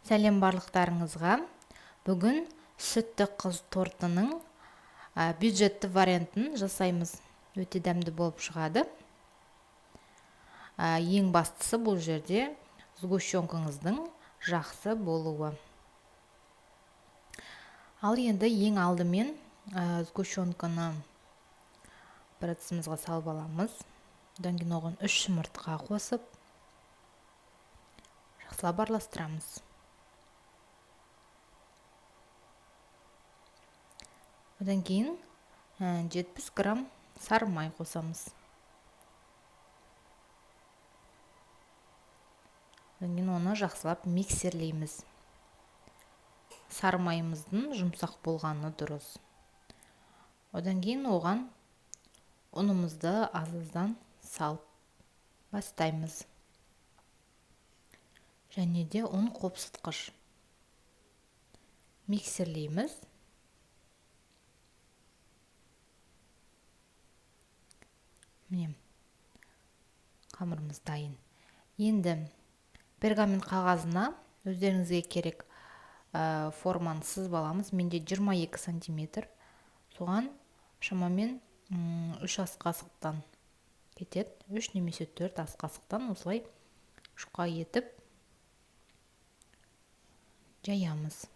Сәлем барлықтарыңызға. Бүгін сүтті қыз тортының бюджетті вариантын жасаймыз. Өте дәмді болып шығады. Ең бастысы бұл жерде сгущенкаңыздың жақсы болуы. Ал енді ең алдымен сгущенканы бір ыдысымызға салып аламыз. Одан кейін оған 3 жұмыртқа қосып, жақсылап араластырамыз. Одан кейін 70 грамм сары май қосамыз. Одан кейін оны жақсылап миксерлейміз. Сары майымыздың жұмсақ болғаны дұрыс. Одан кейін оған ұнымызды азыздан салып бастаймыз. Және де ұн қопсытқыш. Миксерлейміз. Міне, қамырымыз дайын. Енді пергамент қағазына өздеріңізге керек форманы сызып аламыз. Менде 22 сантиметр. Соған шамамен 3 ас қасықтан кетеді. 3 немесе 4 ас қасықтан осылай жұқа етіп жаямыз.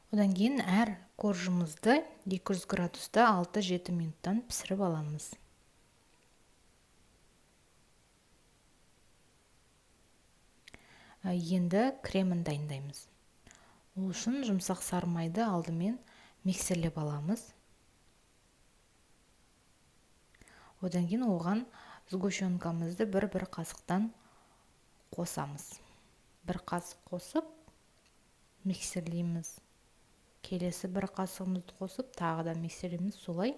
Одан кейін әр коржымызды 200 градуста 6-7 минуттан пісіріп аламыз. Енді кремін дайындаймыз. Ол үшін жұмсақ сары майды алдымен миксерлеп аламыз. Одан кейін оған сгущенкамызды бір қасықтан қосамыз. Бір қасық қосып миксерлейміз. Келесі бір қасығымызды қосып, тағы да миксерлейміз. Солай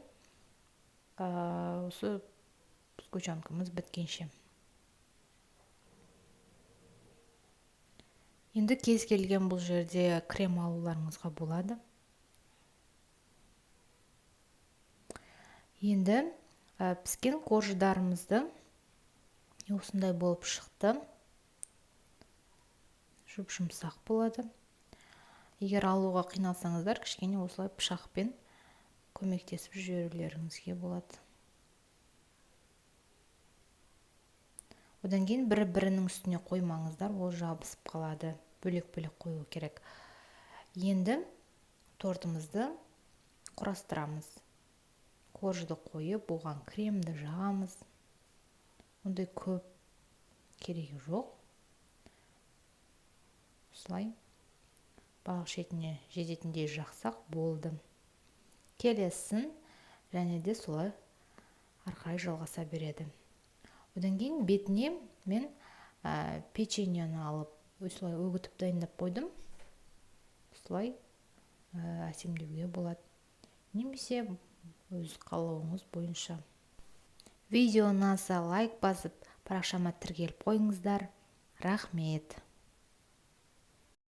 осы сгущенкамыз біткенше. Енді кез келген бұл жерде крем алуларыңызға болады. Енді піскен корждарымызды осындай болып шықты. Жұмсақ болады. Егер алуға қиналсаңыздар, кішкене осылай пышақпен көмектесіп жіберулеріңізге болады. Одан кейін бірінің үстіне қоймаңыздар, ол жабысып қалады. Бөлек-бөлек қою керек. Енді тортымызды құрастырамыз. Коржды қойып, оған кремді жағамыз. Ондай көп керегі жоқ. Осылай балық шетіне жететіндей жақсақ болды. Келесін және де солай арқай жалғаса береді. Одан кейін бетіне мен печеньені алып, осылай өгітіп дайындап қойдым. Осылай әсемдеуге болады. Немесе өз қалауыңыз бойынша. Видео ұнаса лайк басып, парақшама тіркеліп қойыңыздар. Рахмет.